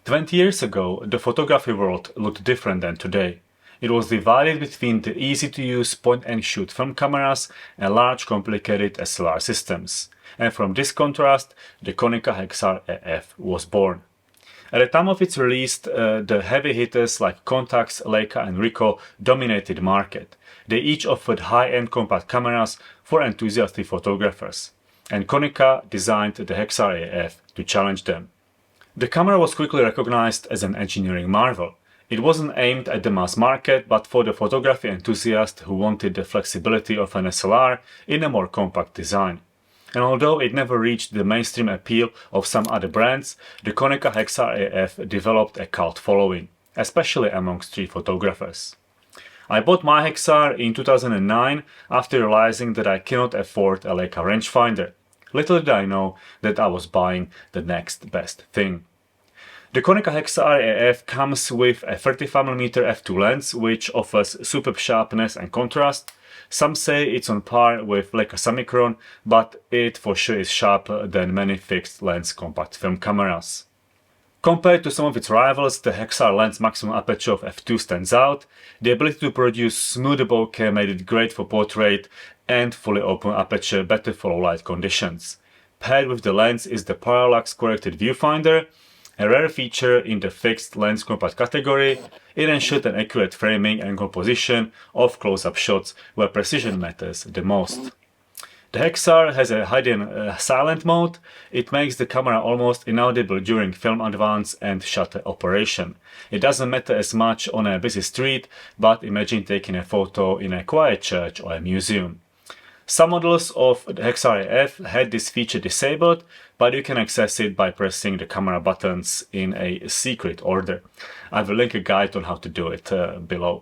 20 years ago, the photography world looked different than today. It was divided between the easy-to-use point-and-shoot film cameras and large complicated SLR systems. And from this contrast, the Konica Hexar AF was born. At the time of its release, the heavy hitters like Contax, Leica and Ricoh dominated the market. They each offered high-end compact cameras for enthusiastic photographers. And Konica designed the Hexar AF to challenge them. The camera was quickly recognized as an engineering marvel. It wasn't aimed at the mass market, but for the photography enthusiast who wanted the flexibility of an SLR in a more compact design. And although it never reached the mainstream appeal of some other brands, the Konica Hexar AF developed a cult following, especially among street photographers. I bought my Hexar in 2009 after realizing that I cannot afford a Leica rangefinder. Little did I know that I was buying the next best thing. The Konica Hexar AF comes with a 35mm f2 lens which offers superb sharpness and contrast. Some say it's on par with Leica Summicron, but it for sure is sharper than many fixed lens compact film cameras. Compared to some of its rivals, the Hexar lens maximum aperture of f2 stands out. The ability to produce smoother bokeh made it great for portrait, and fully open aperture better for low light conditions. Paired with the lens is the parallax corrected viewfinder, a rare feature in the fixed lens compact category. It ensured an accurate framing and composition of close-up shots where precision matters the most. The Hexar has a hidden silent mode. It makes the camera almost inaudible during film advance and shutter operation. It doesn't matter as much on a busy street, but imagine taking a photo in a quiet church or a museum. Some models of the Hexar AF had this feature disabled, but you can access it by pressing the camera buttons in a secret order. I will link a guide on how to do it below.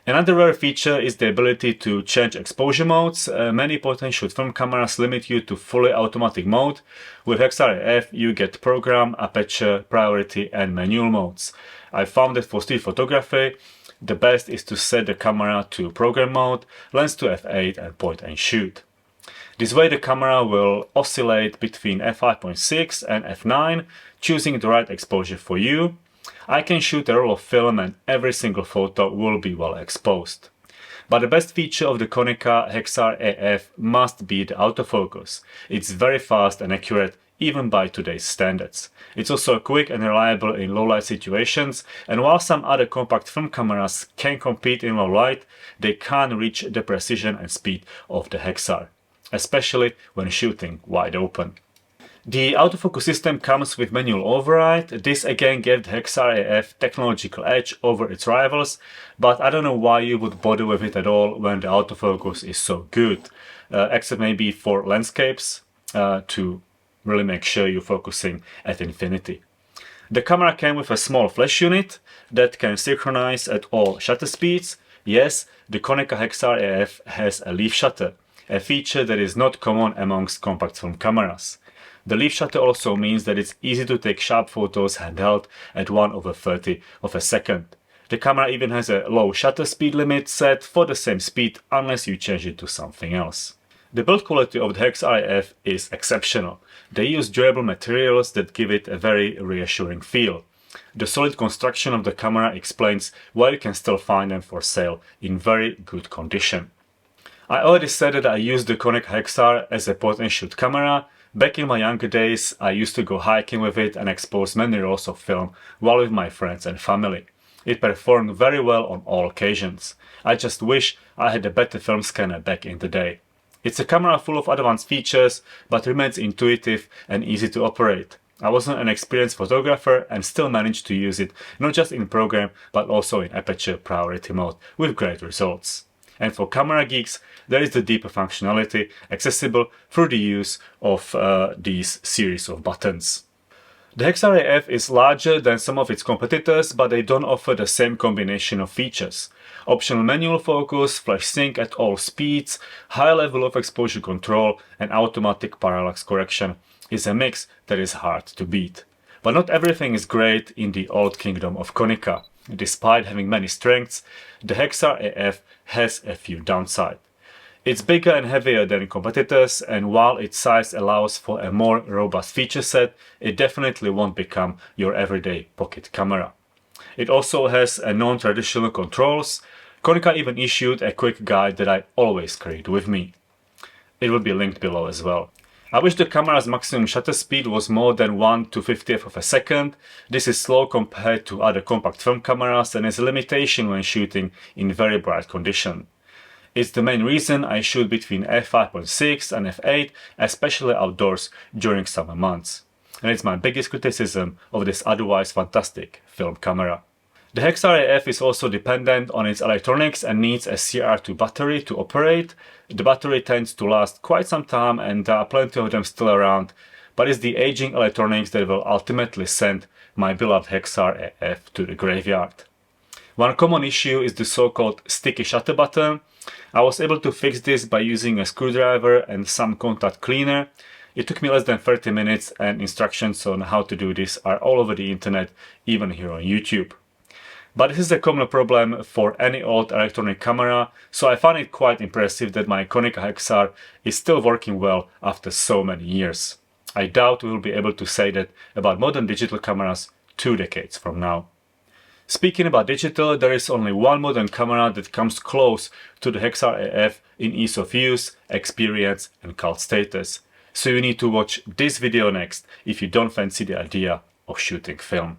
Another rare feature is the ability to change exposure modes. Many point-and-shoot film cameras limit you to fully automatic mode. With Hexar AF you get program, aperture, priority and manual modes. I found that for street photography, the best is to set the camera to program mode, lens to f8 and point-and-shoot. This way the camera will oscillate between f5.6 and f9, choosing the right exposure for you. I can shoot a roll of film and every single photo will be well exposed. But the best feature of the Konica Hexar AF must be the autofocus. It's very fast and accurate even by today's standards. It's also quick and reliable in low light situations, and while some other compact film cameras can compete in low light, they can't reach the precision and speed of the Hexar, especially when shooting wide open. The autofocus system comes with manual override. This again gave the Hexar AF technological edge over its rivals, but I don't know why you would bother with it at all when the autofocus is so good, except maybe for landscapes to really make sure you're focusing at infinity. The camera came with a small flash unit that can synchronize at all shutter speeds. Yes, the Konica Hexar AF has a leaf shutter, a feature that is not common amongst compact film cameras. The leaf shutter also means that it's easy to take sharp photos handheld at 1/30 of a second. The camera even has a low shutter speed limit set for the same speed unless you change it to something else. The build quality of the Hexar AF is exceptional. They use durable materials that give it a very reassuring feel. The solid construction of the camera explains why you can still find them for sale in very good condition. I already said that I used the Konica Hexar as a point-and-shoot camera. Back in my younger days, I used to go hiking with it and expose many rolls of film while with my friends and family. It performed very well on all occasions. I just wish I had a better film scanner back in the day. It's a camera full of advanced features, but remains intuitive and easy to operate. I wasn't an experienced photographer and still managed to use it not just in program but also in aperture priority mode with great results. And for camera geeks, there is the deeper functionality accessible through the use of these series of buttons. The Hexar AF is larger than some of its competitors, but they don't offer the same combination of features. Optional manual focus, flash sync at all speeds, high level of exposure control and automatic parallax correction is a mix that is hard to beat. But not everything is great in the old kingdom of Konica. Despite having many strengths, the Hexar AF has a few downsides. It's bigger and heavier than competitors, and while its size allows for a more robust feature set, it definitely won't become your everyday pocket camera. It also has a non-traditional controls. Konica even issued a quick guide that I always carried with me. It will be linked below as well. I wish the camera's maximum shutter speed was more than 1/250th of a second. This is slow compared to other compact film cameras and is a limitation when shooting in very bright condition. It's the main reason I shoot between f5.6 and f8, especially outdoors during summer months. And it's my biggest criticism of this otherwise fantastic film camera. The Hexar AF is also dependent on its electronics and needs a CR2 battery to operate. The battery tends to last quite some time and there are plenty of them still around, but it's the aging electronics that will ultimately send my beloved Hexar AF to the graveyard. One common issue is the so-called sticky shutter button. I was able to fix this by using a screwdriver and some contact cleaner. It took me less than 30 minutes and instructions on how to do this are all over the internet, even here on YouTube. But this is a common problem for any old electronic camera, so I find it quite impressive that my Konica Hexar is still working well after so many years. I doubt we will be able to say that about modern digital cameras 2 decades from now. Speaking about digital, there is only one modern camera that comes close to the Hexar AF in ease of use, experience and cult status. So you need to watch this video next if you don't fancy the idea of shooting film.